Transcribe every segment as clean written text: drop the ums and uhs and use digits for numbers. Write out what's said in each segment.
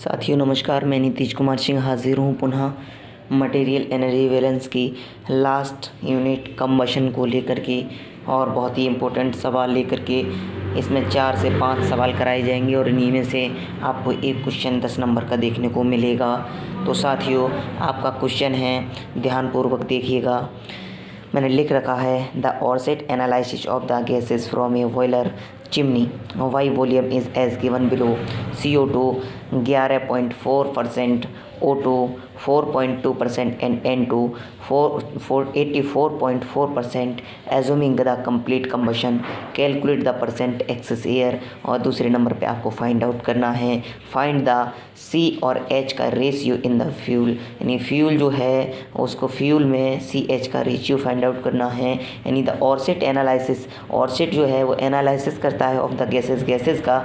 साथियों नमस्कार, मैं नीतीश कुमार सिंह हाजिर हूँ पुनः मटेरियल एनर्जी बैलेंस की लास्ट यूनिट कंबशन को लेकर के और बहुत ही इम्पोर्टेंट सवाल लेकर के। इसमें 4 से 5 सवाल कराए जाएंगे और इन्हीं में से आपको एक क्वेश्चन 10 नंबर का देखने को मिलेगा। तो साथियों आपका क्वेश्चन है, ध्यानपूर्वक देखिएगा। मैंने लिख रखा है the Orsat analysis of the gases from a boiler chimney by volume is as given below. CO2 11.4%, O2 4.2% and N2 84.4%। Assuming the complete combustion calculate the percent excess air. और दूसरे नंबर पे आपको फाइंड आउट करना है find the C और H का ratio in the fuel, यानी fuel जो है उसको फ्यूल में CH का रेशियो फाइंड आउट करना है। यानी द ऑरसेट एनालिसिस, ऑरसेट जो है वो एनालिसिस करता है ऑफ द गैसेस का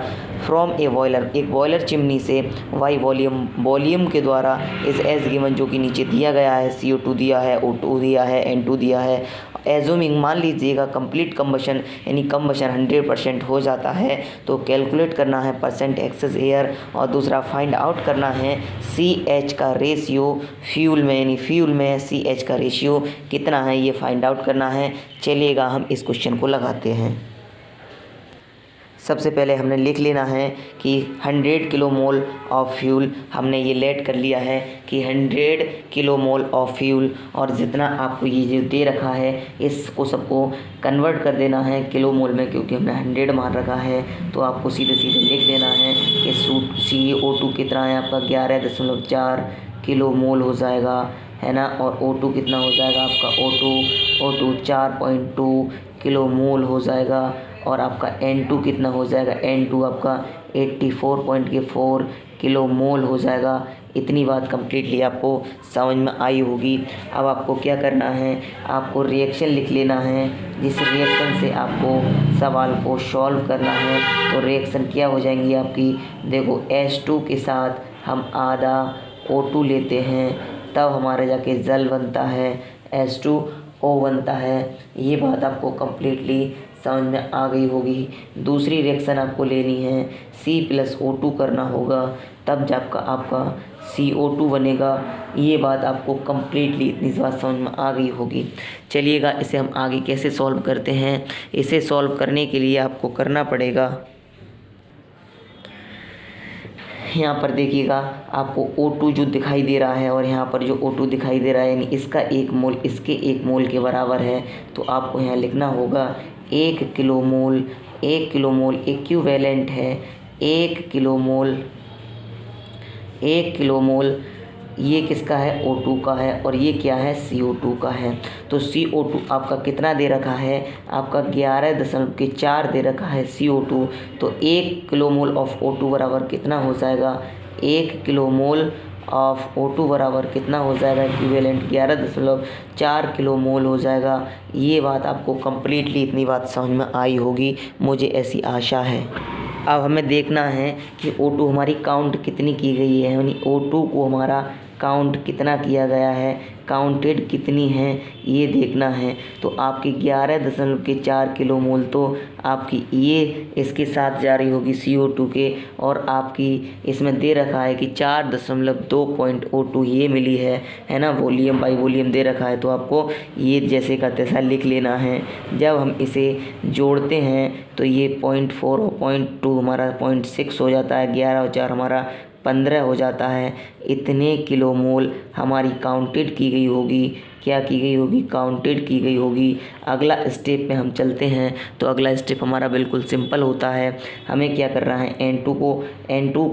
फ्रॉम ए बॉयलर, एक बॉयलर चिमनी से वाई वॉल्यूम के द्वारा इज एज गिवन, जो कि नीचे दिया गया है। CO2 दिया है, O2 दिया है, N2 दिया है। एज्यूमिंग मान लीजिएगा कंप्लीट कंबशन यानी कंबशन 100% हो जाता है तो कैलकुलेट करना है परसेंट एक्सेस एयर। और दूसरा फाइंड आउट करना है CH का रेशियो फ्यूल में, यानी फ्यूल में CH का रेशियो कितना है ये फाइंड आउट करना है। चलिएगा हम इस क्वेश्चन को लगाते हैं। सबसे पहले हमने लिख लेना है कि 100 किलो मोल ऑफ फ्यूल, हमने ये लेट कर लिया है कि 100 किलो मोल ऑफ फ्यूल। और जितना आपको ये जो दे रखा है इसको सबको कन्वर्ट कर देना है किलो मोल में, क्योंकि हमने 100 मान रखा है। तो आपको सीधे सीधे लिख देना है कि CO2 कितना है आपका 11.4 किलो मोल हो जाएगा, है ना। और O2 कितना हो जाएगा आपका O2 4.2 किलो मोल हो जाएगा। और आपका N2 कितना हो जाएगा, N2 आपका 84.4 किलो मोल हो जाएगा। इतनी बात कम्प्लीटली आपको समझ में आई होगी। अब आपको क्या करना है, आपको रिएक्शन लिख लेना है, जिस रिएक्शन से आपको सवाल को सॉल्व करना है। तो रिएक्शन क्या हो जाएंगी आपकी, देखो H2 के साथ हम आधा O2 लेते हैं, तब हमारे जाके जल बनता है, H2O बनता है। ये बात आपको कम्प्लीटली समझ में आ गई होगी। दूसरी रिएक्शन आपको लेनी है, C+O2 करना होगा, तब जब आपका CO2 बनेगा। ये बात आपको कम्प्लीटली इतनी बात समझ में आ गई होगी। चलिएगा इसे हम आगे कैसे सॉल्व करते हैं। इसे सॉल्व करने के लिए आपको करना पड़ेगा, यहाँ पर देखिएगा आपको O2 जो दिखाई दे रहा है और यहाँ पर जो O2 दिखाई दे रहा है, यानी इसका 1 मोल इसके 1 मोल के बराबर है। तो आपको यहाँ लिखना होगा 1 किलो मोल इक्विवेलेंट है 1 किलो मोल ये किसका है, O2 का है, और ये क्या है, CO2 का है। तो CO2 आपका कितना दे रखा है, आपका 11.4 दे रखा है CO2। तो 1 किलो मोल ऑफ O2 बराबर कितना हो जाएगा, 1 किलो मोल ऑफ O2 बराबर कितना हो जाएगा, इक्विवेलेंट 11.4 किलो मोल हो जाएगा। ये बात आपको कम्प्लीटली इतनी बात समझ में आई होगी, मुझे ऐसी आशा है। अब हमें देखना है कि O2 हमारी काउंट कितनी की गई है, यानी O2 को हमारा काउंट कितना किया गया है, काउंटेड कितनी है ये देखना है। तो आपकी 11.4 किलो मोल तो आपकी ये इसके साथ जा रही होगी CO2 के, और आपकी इसमें दे रखा है कि 4.2 ये मिली है ना, वॉल्यूम बाई वॉल्यूम दे रखा है। तो आपको ये जैसे का तैसा लिख लेना है। जब हम इसे जोड़ते हैं तो ये 0.4 और 0.2 हमारा 0.6 हो जाता है, 11 और 4 हमारा 15 हो जाता है। इतने किलो मोल हमारी काउंटेड की गई होगी, क्या की गई होगी, काउंटेड की गई होगी। अगला स्टेप में हम चलते हैं। तो अगला स्टेप हमारा बिल्कुल सिंपल होता है। हमें क्या करना है, N2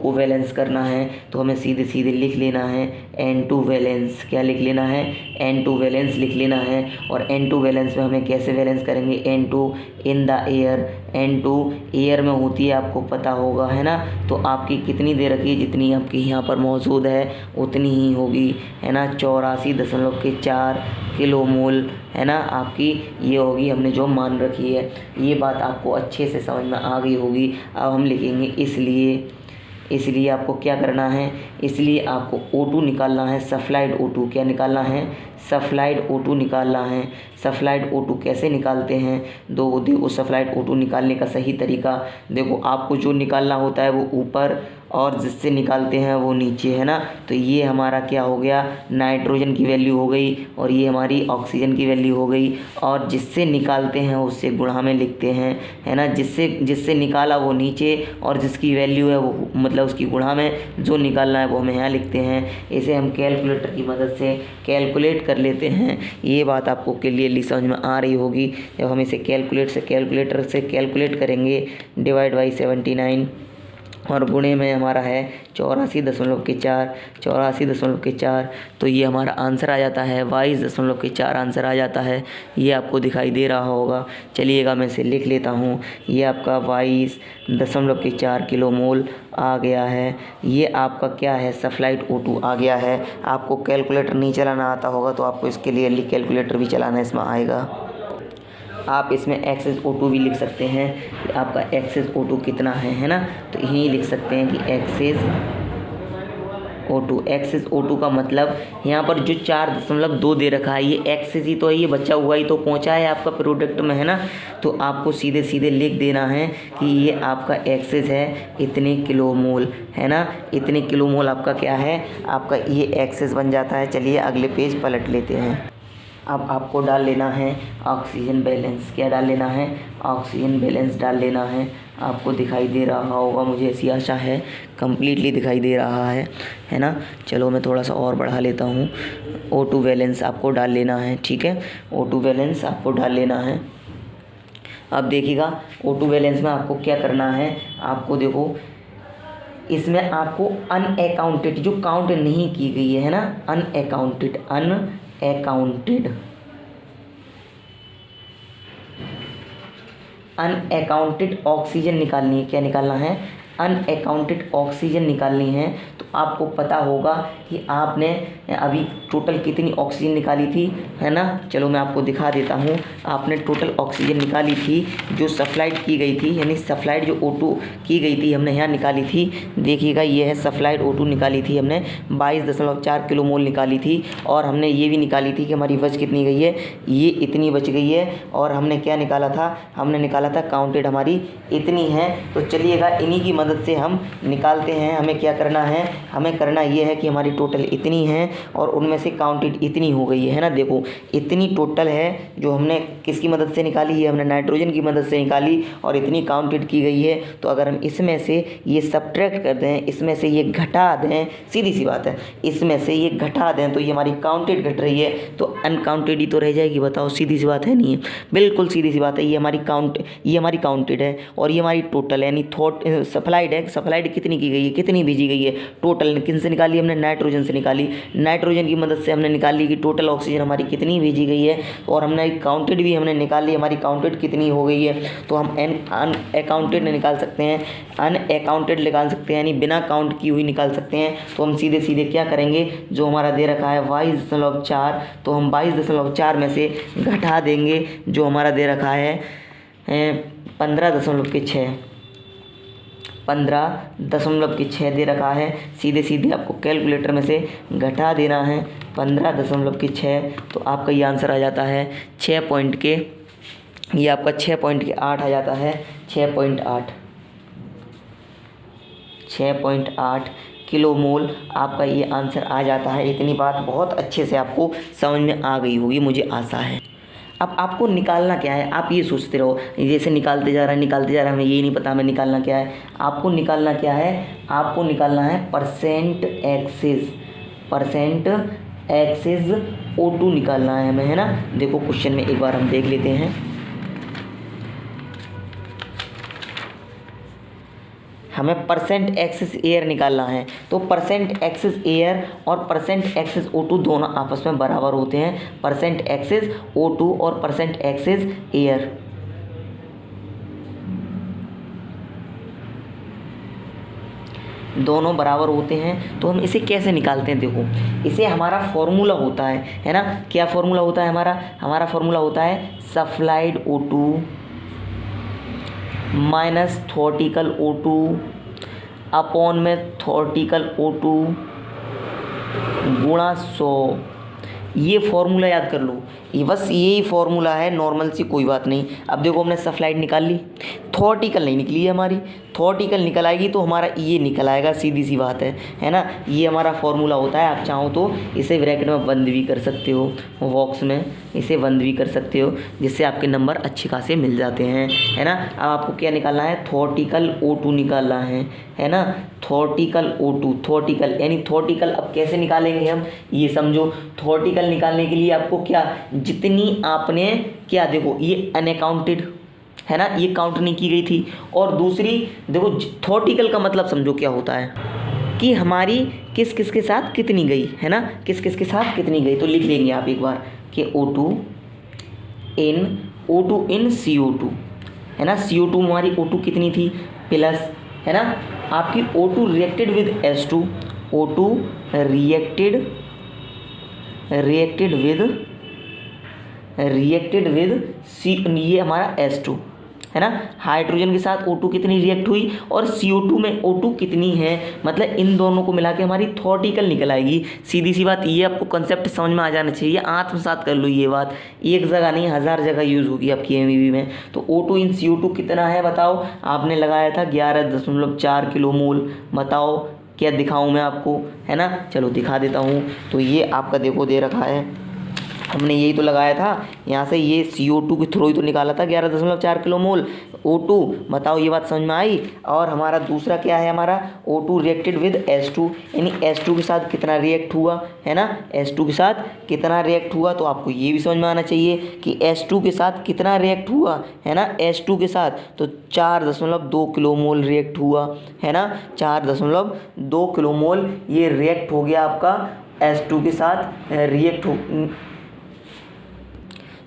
को बैलेंस करना है। तो हमें सीधे सीधे लिख लेना है N2 बैलेंस, क्या लिख लेना है, N2 बैलेंस लिख लेना है। और N2 बैलेंस में हमें कैसे बैलेंस करेंगे, N2 in the air, N2 air में होती है आपको पता होगा, है ना। तो आपकी कितनी दे रखी है, जितनी आपकी यहाँ पर मौजूद है उतनी ही होगी, है ना, 84.4 किलो मोल, है ना, आपकी ये होगी हमने जो मान रखी है। ये बात आपको अच्छे से समझ में आ गई होगी। अब हम लिखेंगे इसलिए आपको क्या करना है, इसलिए आपको O2 निकालना है, सप्लाइड O2, क्या निकालना है, सप्लाइड O2 निकालना है। सप्लाइड O2 कैसे निकालते हैं, देखो सप्लाइड O2 निकालने का सही तरीका, देखो आपको जो निकालना होता है वो ऊपर और जिससे निकालते हैं वो नीचे, है ना। तो ये हमारा क्या हो गया, नाइट्रोजन की वैल्यू हो गई और ये हमारी ऑक्सीजन की वैल्यू हो गई। और जिससे निकालते हैं उससे गुणा में लिखते हैं, है ना। जिससे निकाला वो नीचे और जिसकी वैल्यू है वो मतलब उसकी गुणा में जो निकालना है वो हम यहाँ लिखते हैं। इसे हम कैलकुलेटर की मदद से कैलकुलेट कर लेते हैं। ये बात आपको क्लियरली समझ में आ रही होगी। जब हम इसे कैलकुलेटर से कैलकुलेट करेंगे, डिवाइड बाई 79 और गुणे में हमारा है 84.4, तो ये हमारा आंसर आ जाता है 22.4 आंसर आ जाता है। ये आपको दिखाई दे रहा होगा। चलिएगा मैं इसे लिख लेता हूँ। ये आपका 22.4 किलोमोल आ गया है। ये आपका क्या है, सल्फाइड O2 आ गया है। आपको कैलकुलेटर नहीं चलाना आता होगा तो आपको इसके लिए कैलकुलेटर भी चलाना इसमें आएगा। आप इसमें एक्सेस O2 भी लिख सकते हैं कि आपका एक्सेस O2 कितना है ना। तो यही लिख सकते हैं कि एक्सेस O2 का मतलब यहाँ पर जो 4.2 दे रखा है ये एक्सेस ही तो है, ये बचा हुआ ही तो पहुँचा है आपका प्रोडक्ट में, है ना। तो आपको सीधे सीधे लिख देना है कि ये आपका एक्सेस है इतने किलोमोल, है ना। इतने किलोमोल आपका क्या है, आपका ये एक्सेस बन जाता है। चलिए अगले पेज पलट लेते हैं। अब आपको डाल लेना है ऑक्सीजन बैलेंस। क्या डाल लेना है, ऑक्सीजन बैलेंस डाल लेना है। आपको दिखाई दे रहा होगा, मुझे ऐसी आशा है कम्प्लीटली दिखाई दे रहा है ना। चलो मैं थोड़ा सा और बढ़ा लेता हूँ। O2 बैलेंस आपको डाल लेना है, ठीक है। O2 बैलेंस आपको डाल लेना है। अब देखिएगा O2 बैलेंस में आपको क्या करना है, आपको देखो इसमें आपको अनअकाउंटेड जो काउंट नहीं की गई है ना, अनअकाउंटेड ऑक्सीजन निकालनी है। क्या निकालना है, अनअकाउंटेड ऑक्सीजन निकालनी है। तो आपको पता होगा कि आपने अभी टोटल कितनी ऑक्सीजन निकाली थी, है ना। चलो मैं आपको दिखा देता हूँ। आपने टोटल ऑक्सीजन निकाली थी जो सप्लाइड की गई थी, यानी सप्लाइड जो O2 की गई थी हमने यहाँ निकाली थी। देखिएगा ये है सप्लाइड O2 निकाली थी हमने 22.4 किलोमोल निकाली थी। और हमने ये भी निकाली थी कि हमारी बच कितनी गई है, ये इतनी बच गई है। और हमने क्या निकाला था, हमने निकाला था काउंटेड हमारी इतनी है। तो चलिएगा इन्हीं की मदद से हम निकालते हैं। हमें क्या करना है, हमें करना ये है कि हमारी टोटल इतनी है और उनमें से काउंटेड इतनी हो गई है ना। देखो इतनी टोटल है जो हमने किसकी मदद से निकाली है, हमने नाइट्रोजन की मदद से निकाली और इतनी काउंटेड की गई है। तो अगर हम इसमें से ये सब्ट्रैक्ट कर दें, इसमें से ये घटा दें, सीधी सी बात है, इसमें से ये घटा दें तो ये हमारी काउंटेड घट रही है तो अनकाउंटेड ही तो रह जाएगी। बताओ सीधी सी बात है, नहीं है, बिल्कुल सीधी सी बात है। ये हमारी काउंटेड है और ये हमारी टोटल यानी सप्लाइड है। सप्लाइड कितनी की गई है, कितनी भेजी गई है, टोटल किन से निकाली हमने, नाइट्रोजन से निकाली। नाइट्रोजन की मदद से हमने निकाली कि टोटल ऑक्सीजन हमारी कितनी भेजी गई है। और हमने काउंटेड भी हमने निकाली, हमारी काउंटेड कितनी हो गई है। तो हम अनअकाउंटेड निकाल सकते हैं, अनअकाउंटेड निकाल सकते हैं, यानी बिना काउंट की हुई निकाल सकते हैं। तो हम सीधे सीधे क्या करेंगे, जो हमारा दे रखा है 22.4, तो हम 22.4 में से घटा देंगे जो हमारा दे रखा है 15.6 दे रखा है। सीधे सीधे आपको कैलकुलेटर में से घटा देना है 15.6, तो आपका ये आंसर आ जाता है 6 ये आपका 6.8 आ जाता है। 6.8 किलोमोल आपका ये आंसर आ जाता है। इतनी बात बहुत अच्छे से आपको समझ में आ गई होगी, मुझे आशा है। अब आपको निकालना क्या है, आप ये सोचते रहो जैसे निकालते जा रहा है, हमें ये नहीं पता हमें निकालना क्या है। आपको निकालना क्या है, आपको निकालना है परसेंट एक्सेस O2 निकालना है हमें, है ना। देखो क्वेश्चन में एक बार हम देख लेते हैं। हमें परसेंट एक्सेस एयर निकालना है। तो परसेंट एक्सेस एयर और परसेंट एक्सेस O2 दोनों आपस में बराबर होते हैं। परसेंट एक्सेस O2 और परसेंट एक्सेस एयर दोनों बराबर होते हैं। तो हम इसे कैसे निकालते हैं, देखो इसे हमारा फॉर्मूला होता है ना। क्या फॉर्मूला होता है हमारा फॉर्मूला होता है supplied O2 minus थॉर्टिकल O2 upon में थॉर्टिकल O2 गुणा 100। ये फॉर्मूला याद कर लो, ये बस यही फॉर्मूला है नॉर्मल सी, कोई बात नहीं। अब देखो हमने सब्स्ट्रैक्ट निकाल ली, थ्योरेटिकल नहीं निकली है हमारी, थ्योरेटिकल निकल आएगी तो हमारा ये निकल आएगा, सीधी सी बात है ना। ये हमारा फॉर्मूला होता है। आप चाहो तो इसे ब्रैकेट में बंद भी कर सकते हो, बॉक्स में इसे बंद भी कर सकते हो, जिससे आपके नंबर अच्छे खासे मिल जाते हैं, है ना। अब आपको क्या निकालना है, थ्योरेटिकल O2 निकालना है ना। थ्योरेटिकल O2, थ्योरेटिकल यानी थ्योरेटिकल अब कैसे निकालेंगे हम, ये समझो। थ्योरेटिकल निकालने के लिए आपको क्या, जितनी आपने क्या, देखो ये अनअकाउंटेड है ना, ये काउंट नहीं की गई थी। और दूसरी देखो, थ्योरेटिकल का मतलब समझो क्या होता है कि हमारी किस किस के साथ कितनी गई, है ना, किस किस के साथ कितनी गई। तो लिख लेंगे आप एक बार कि O2 इन CO2, है ना। CO2 हमारी O2 कितनी थी, प्लस, है ना, आपकी O2 reacted with H2, O2 reacted with C, ये हमारा H2, है ना। हाइड्रोजन के साथ O2 कितनी रिएक्ट हुई और CO2 में O2 कितनी है, मतलब इन दोनों को मिला के हमारी थ्योरेटिकल निकल आएगी। सीधी सी बात, ये आपको कंसेप्ट समझ में आ जाना चाहिए, आत्मसात कर लो ये बात, एक जगह नहीं 1000 जगह यूज़ होगी आपकी एमईबी में। तो O2 इन CO2 कितना है बताओ, आपने लगाया था 11.4 किलोमोल, बताओ क्या दिखाऊँ मैं आपको, है ना। चलो दिखा देता हूँ। तो ये आपका देखो दे रखा है, हमने यही तो लगाया था, यहाँ से ये CO2 के थ्रू ही तो निकाला था 11.4 किलोमोल O2, बताओ ये बात समझ में आई। और हमारा दूसरा क्या है, हमारा O2 रिएक्टेड विद H2, यानी H2 के साथ कितना रिएक्ट हुआ, है ना, H2 के साथ कितना रिएक्ट हुआ। तो आपको ये भी समझ में आना चाहिए कि H2 के साथ कितना रिएक्ट हुआ, है ना, H2 के साथ तो 4.2 किलोमोल रिएक्ट हुआ, है ना, 4.2 किलोमोल ये रिएक्ट हो गया आपका H2 के साथ रिएक्ट हो,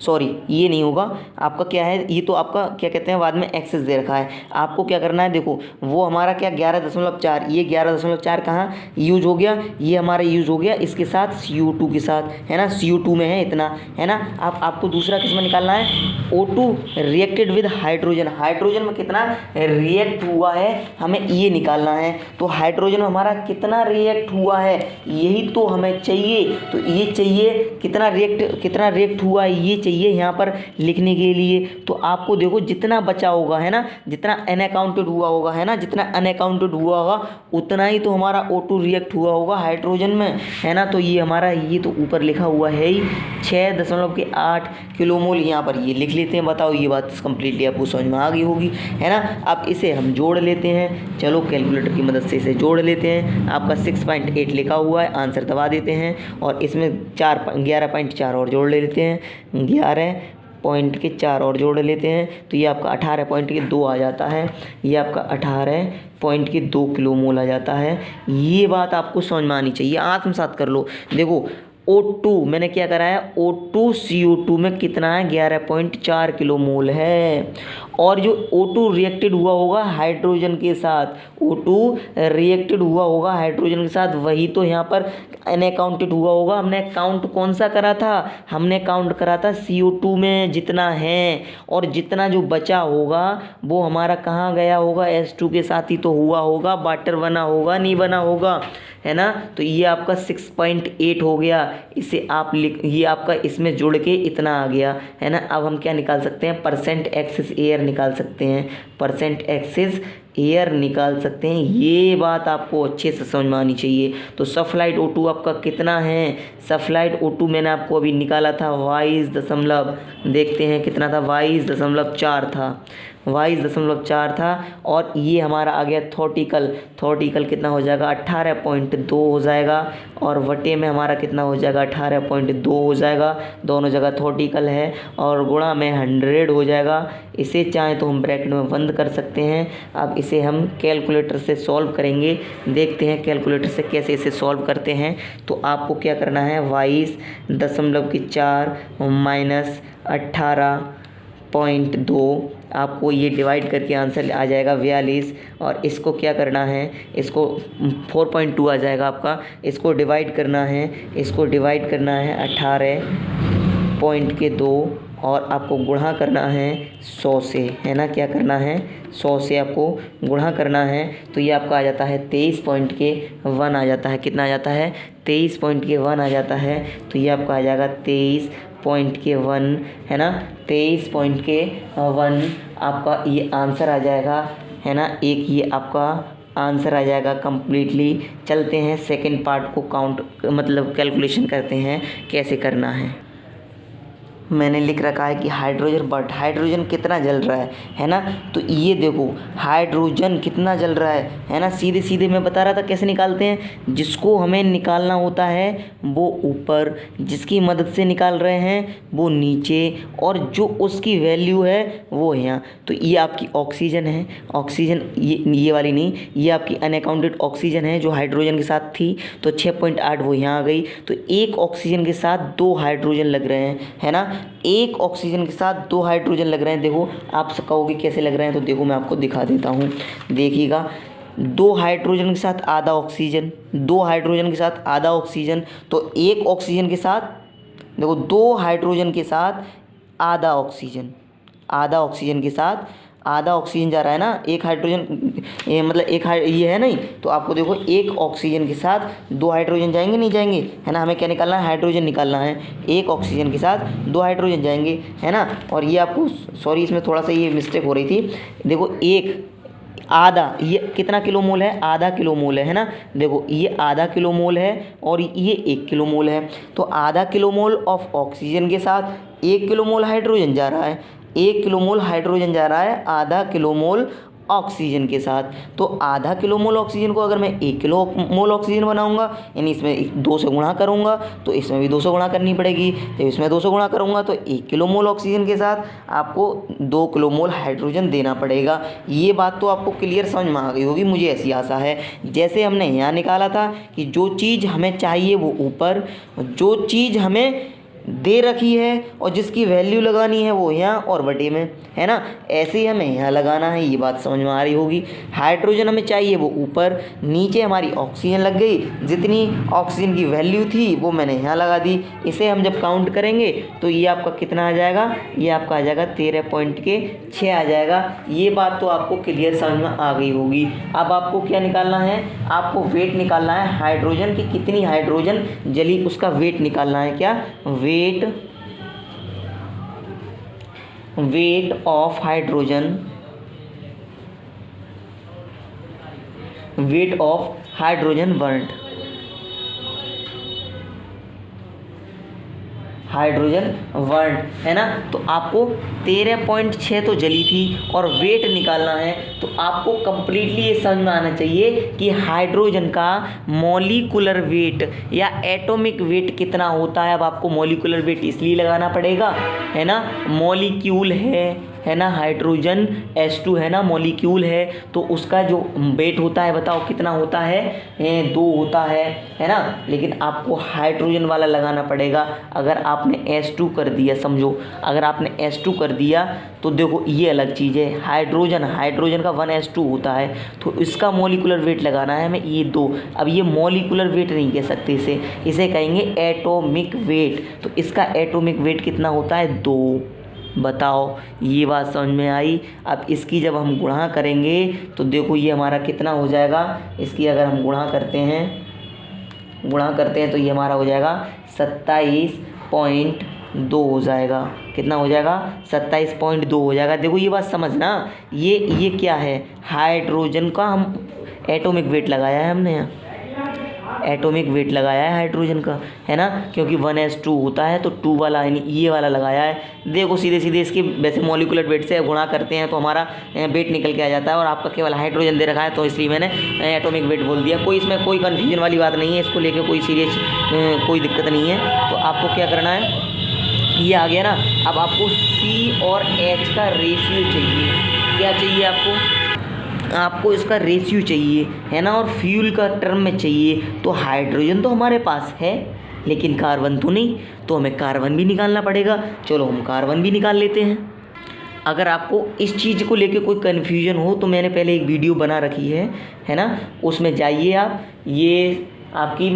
सॉरी ये नहीं होगा आपका, क्या है ये तो आपका क्या कहते हैं बाद में एक्सेस दे रखा है। आपको क्या करना है, देखो वो हमारा क्या 11.4, ये 11.4 कहाँ यूज हो गया, ये हमारा यूज हो गया इसके साथ CO2 के साथ, है ना, CO2 में है इतना, है ना। आपको दूसरा किसमें निकालना है, O2 reacted with hydrogen, hydrogen में कितना रिएक्ट हुआ है हमें ये निकालना है। तो हाइड्रोजन में हमारा कितना रिएक्ट हुआ है यही तो हमें चाहिए। तो ये चाहिए कितना रिएक्ट हुआ है ये चाहिए यहाँ पर लिखने के लिए। तो आपको देखो जितना बचा होगा, है ना, जितना अनअकाउंटेड हुआ होगा, है ना, जितना अनअकाउंटेड हुआ होगा उतना ही तो हमारा O2 रिएक्ट हुआ होगा हाइड्रोजन में, है ना। तो ये हमारा ये तो ऊपर लिखा हुआ है ही 6.8 किलोमोल, यहाँ पर ये लिख लेते हैं। बताओ ये बात कंप्लीटली आपको समझ में आ गई होगी, है ना। अब इसे हम जोड़ लेते हैं, चलो कैलकुलेटर की मदद से इसे जोड़ लेते हैं। आपका 6.8 लिखा हुआ है, आंसर दबा देते हैं और इसमें 11.4 और जोड़ लेते हैं, 11.4 और जोड़ लेते हैं। तो ये आपका 18.2 आ जाता है, ये आपका 18.2 किलोमोल आ जाता है। ये बात आपको समझ में आनी चाहिए, आत्मसात कर लो। देखो O2 मैंने क्या कराया, O2 CO2 में कितना है 11.4 किलोमोल है। और जो O2 रिएक्टेड हुआ होगा हाइड्रोजन के साथ, O2 रिएक्टेड हुआ होगा हाइड्रोजन के साथ, वही तो यहाँ पर अनअकाउंटेड हुआ होगा। हमने काउंट कौन सा करा था, हमने काउंट करा था CO2 में जितना है, और जितना जो बचा होगा वो हमारा कहाँ गया होगा, H2 के साथ ही तो हुआ होगा, वाटर बना होगा नहीं बना होगा, है ना। तो ये आपका 6.8 हो गया, इसे आप ये आपका इसमें जुड़ के इतना आ गया, है ना। अब हम क्या निकाल सकते हैं, परसेंट एक्सेस एयर निकाल सकते हैं, परसेंट एक्सेस एयर निकाल सकते हैं। ये बात आपको अच्छे से समझ में आनी चाहिए। तो सल्फाइड O2 आपका कितना है, सल्फाइड O2 मैंने आपको अभी निकाला था 22 देखते हैं कितना था, 22.4 था, 22.4 था। और ये हमारा आ गया थ्योरेटिकल कितना हो जाएगा 18.2 हो जाएगा, और वटे में हमारा कितना हो जाएगा 18.2 हो जाएगा, दोनों जगह थ्योरेटिकल है, और गुणा में 100 हो जाएगा। इसे चाहे तो हम ब्रैकेट में बंद कर सकते हैं। अब इसे हम कैलकुलेटर से सॉल्व करेंगे, देखते हैं कैलकुलेटर से कैसे इसे सॉल्व करते हैं। तो आपको क्या करना है, 22.4 माइनस 18.2, आपको ये डिवाइड करके आंसर आ जाएगा 42। और इसको क्या करना है, इसको 4.2 आ जाएगा आपका, इसको डिवाइड करना है, 18.2 और आपको गुणा करना है 100 से, है ना। क्या करना है, 100 से आपको गुणा करना है। तो ये आपका आ जाता है 23.1 आ जाता है, कितना आ जाता है 23.1 आ जाता है। तो ये आपका आ जाएगा 23 23.1 है ना, 23.1 आपका ये आंसर आ जाएगा है ना। एक ये आपका आंसर आ जाएगा कंप्लीटली। चलते हैं सेकंड पार्ट को काउंट मतलब कैलकुलेशन करते हैं कैसे करना है। मैंने लिख रखा है कि हाइड्रोजन, बट हाइड्रोजन कितना जल रहा है ना। तो ये देखो हाइड्रोजन कितना जल रहा है ना। सीधे सीधे मैं बता रहा था कैसे निकालते हैं। जिसको हमें निकालना होता है वो ऊपर, जिसकी मदद से निकाल रहे हैं वो नीचे, और जो उसकी वैल्यू है वो यहाँ। तो ये आपकी ऑक्सीजन है, ऑक्सीजन ये वाली नहीं, ये आपकी अनअकाउंटेड ऑक्सीजन है जो हाइड्रोजन के साथ थी। तो 6.8 वो यहाँ आ गई। तो एक ऑक्सीजन के साथ 2 हाइड्रोजन लग रहे हैं है ना। एक ऑक्सीजन के साथ 2 हाइड्रोजन लग रहे हैं। देखो आप कहोगे कैसे लग रहे हैं, तो देखो मैं आपको दिखा देता हूँ। देखिएगा 2 हाइड्रोजन के साथ आधा ऑक्सीजन, 2 हाइड्रोजन के साथ आधा ऑक्सीजन, तो एक ऑक्सीजन के साथ देखो 2 हाइड्रोजन के साथ आधा ऑक्सीजन, आधा ऑक्सीजन के साथ आधा ऑक्सीजन जा रहा है ना। एक हाइड्रोजन मतलब ये है नहीं, तो आपको देखो एक ऑक्सीजन के साथ 2 हाइड्रोजन जाएंगे, नहीं जाएंगे है ना। हमें क्या निकालना है, हाइड्रोजन निकालना है। एक ऑक्सीजन के साथ 2 हाइड्रोजन जाएंगे है ना। और ये आपको सॉरी इसमें थोड़ा सा ये मिस्टेक हो रही थी। देखो एक आधा, ये कितना किलो मोल है, आधा किलो मोल है ना। देखो ये आधा किलो मोल है और ये 1 किलो मोल है। तो आधा किलो मोल ऑफ ऑक्सीजन के साथ 1 किलो मोल हाइड्रोजन जा रहा है, 1 किलो मोल हाइड्रोजन जा रहा है आधा किलो मोल ऑक्सीजन के साथ। तो आधा किलो मोल ऑक्सीजन को अगर मैं 1 किलो मोल ऑक्सीजन बनाऊंगा, यानी इसमें 2 से गुणा करूंगा तो इसमें भी 2 से गुणा करनी पड़ेगी। तो इसमें 2 से गुणा करूंगा तो 1 किलो मोल ऑक्सीजन के साथ आपको 2 किलो मोल हाइड्रोजन देना पड़ेगा। ये बात तो आपको क्लियर समझ में आ गई होगी, मुझे ऐसी आशा है। जैसे हमने यहाँ निकाला था कि जो चीज़ हमें चाहिए वो ऊपर, जो चीज़ हमें दे रखी है और जिसकी वैल्यू लगानी है वो यहाँ और बटे में है ना। ऐसे ही हमें यहाँ लगाना है। ये बात समझ में आ रही होगी। हाइड्रोजन हमें चाहिए वो ऊपर, नीचे हमारी ऑक्सीजन लग गई, जितनी ऑक्सीजन की वैल्यू थी वो मैंने यहाँ लगा दी। इसे हम जब काउंट करेंगे तो ये आपका कितना आ जाएगा, ये आपका आ जाएगा 13.6 आ जाएगा। ये बात तो आपको क्लियर समझ में आ गई होगी। अब आपको क्या निकालना है, आपको वेट निकालना है हाइड्रोजन की, कितनी हाइड्रोजन जली उसका वेट निकालना है। क्या weight of hydrogen, weight of hydrogen burned, hydrogen burned है ना। तो आपको 13.6 तो जली थी और वेट निकालना है। तो आपको कंप्लीटली ये समझ में आना चाहिए कि हाइड्रोजन का मॉलिक्यूलर वेट या एटॉमिक वेट कितना होता है। अब आपको मॉलिक्यूलर वेट इसलिए लगाना पड़ेगा है ना, मॉलिक्यूल है ना, हाइड्रोजन H2 है ना, मॉलिक्यूल है। तो उसका जो वेट होता है बताओ कितना होता है, 2 होता है ना। लेकिन आपको हाइड्रोजन वाला लगाना पड़ेगा। अगर आपने H2 कर दिया, समझो अगर आपने H2 कर दिया तो देखो ये अलग चीज़ है। हाइड्रोजन का 1H2 होता है, तो इसका मॉलिक्यूलर वेट लगाना है हमें, ये 2। अब ये मॉलिक्यूलर वेट नहीं कह सकते इसे कहेंगे एटॉमिक वेट। तो इसका एटॉमिक वेट कितना होता है, 2। बताओ ये बात समझ में आई। अब इसकी जब हम गुणा करेंगे तो देखो ये हमारा कितना हो जाएगा। इसकी अगर हम गुणा करते हैं तो ये हमारा हो जाएगा 27.2 हो जाएगा। कितना हो जाएगा, 27.2 हो जाएगा। देखो ये बात समझना, ये क्या है, हाइड्रोजन का हम एटॉमिक वेट लगाया है हमने यहाँ, एटॉमिक वेट लगाया है हाइड्रोजन का है ना, क्योंकि 1H2 होता है तो 2 वाला यानी ये वाला लगाया है। देखो सीधे सीधे इसके वैसे मॉलिक्यूलर वेट से गुणा करते हैं तो हमारा वेट निकल के आ जाता है। और आपका केवल हाइड्रोजन दे रखा है तो इसलिए मैंने एटॉमिक वेट बोल दिया। कोई इसमें कोई कन्फ्यूजन वाली बात नहीं है, इसको लेकर कोई सीरियस कोई दिक्कत नहीं है। तो आपको क्या करना है, ये आ गया ना। अब आपको C और H का रेशियो चाहिए। क्या चाहिए आपको इसका रेशियो चाहिए है ना, और फ्यूल का टर्म में चाहिए। तो हाइड्रोजन तो हमारे पास है लेकिन कार्बन तो नहीं, तो हमें कार्बन भी निकालना पड़ेगा। चलो हम कार्बन भी निकाल लेते हैं। अगर आपको इस चीज़ को लेके कोई कन्फ्यूजन हो तो मैंने पहले एक वीडियो बना रखी है ना, उसमें जाइए आप, ये आपकी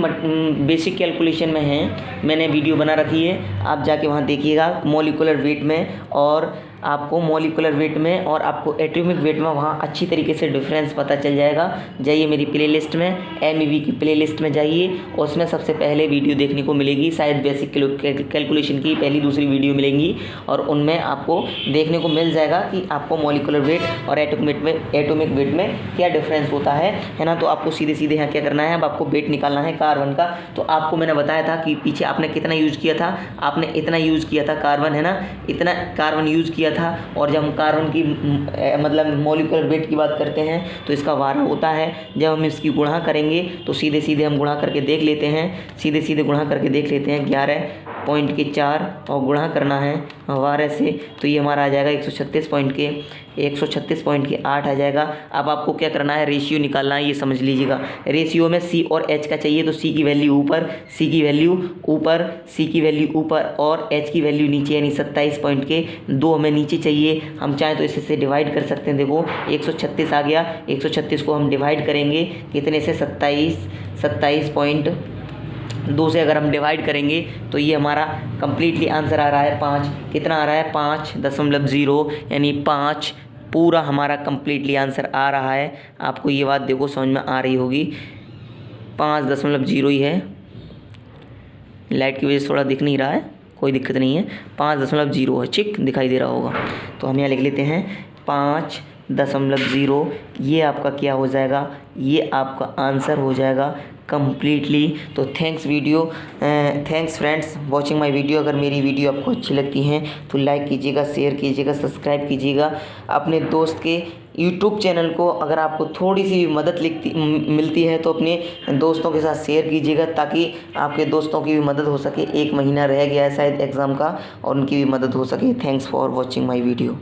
बेसिक कैलकुलेशन में है, मैंने वीडियो बना रखी है, आप जाके वहाँ देखिएगा मॉलिक्यूलर वेट में। और आपको मॉलिक्यूलर वेट में और आपको एटॉमिक वेट में वहाँ अच्छी तरीके से डिफरेंस पता चल जाएगा। जाइए मेरी प्लेलिस्ट में, MEV की प्लेलिस्ट में जाइए, उसमें सबसे पहले वीडियो देखने को मिलेगी, शायद बेसिक कैलकुलेशन की पहली दूसरी वीडियो मिलेंगी और उनमें आपको देखने को मिल जाएगा कि आपको मॉलिक्यूलर वेट और एटॉमिक वेट में क्या डिफरेंस होता है ना। तो आपको सीधे सीधे यहाँ क्या करना है, अब आपको वेट निकालना है कार्बन का। तो आपको मैंने बताया था कि पीछे आपने कितना यूज़ किया था, आपने इतना यूज़ किया था कार्बन, है ना, इतना कार्बन यूज़ किया था। और जब हम कार्बन की मतलब मॉलिक्यूलर वेट की बात करते हैं तो इसका 12 होता है। जब हम इसकी गुणा करेंगे तो सीधे सीधे हम गुणा करके देख लेते हैं, सीधे सीधे गुणा करके देख लेते हैं 11.4 और गुणा करना है 12 से, तो ये हमारा आ जाएगा 136.8 आ जाएगा। अब आपको क्या करना है, रेशियो निकालना है, ये समझ लीजिएगा। रेशियो में C और H का चाहिए, तो C की वैल्यू ऊपर, C की वैल्यू ऊपर, C की वैल्यू ऊपर और H की वैल्यू नीचे, यानी 27.2 हमें नीचे चाहिए। हम चाहें तो इससे डिवाइड कर सकते हैं। देखो 136 आ गया, 136 को हम डिवाइड करेंगे कितने से, 27.2 से अगर हम डिवाइड करेंगे तो ये हमारा कंप्लीटली आंसर आ रहा है 5। कितना आ रहा है, 5.0, यानी 5 पूरा हमारा कंप्लीटली आंसर आ रहा है। आपको ये बात देखो समझ में आ रही होगी, 5.0 ही है। लाइट की वजह से थोड़ा दिख नहीं रहा है, कोई दिक्कत नहीं है, 5.0 है, ठीक दिखाई दे रहा होगा। तो हम यहाँ लिख लेते हैं 5.0, ये आपका क्या हो जाएगा, ये आपका आंसर हो जाएगा कंप्लीटली। तो thanks friends watching my video. अगर मेरी वीडियो आपको अच्छी लगती हैं तो लाइक कीजिएगा, शेयर कीजिएगा, सब्सक्राइब कीजिएगा। अपने दोस्त के यूट्यूब चैनल को अगर आपको थोड़ी सी भी मदद मिलती है तो अपने दोस्तों के साथ शेयर कीजिएगा, ताकि आपके दोस्तों की भी मदद हो सके। 1 महीना रह गया है शायद एग्ज़ाम का और उनकी भी मदद हो सके। Thanks for watching my video.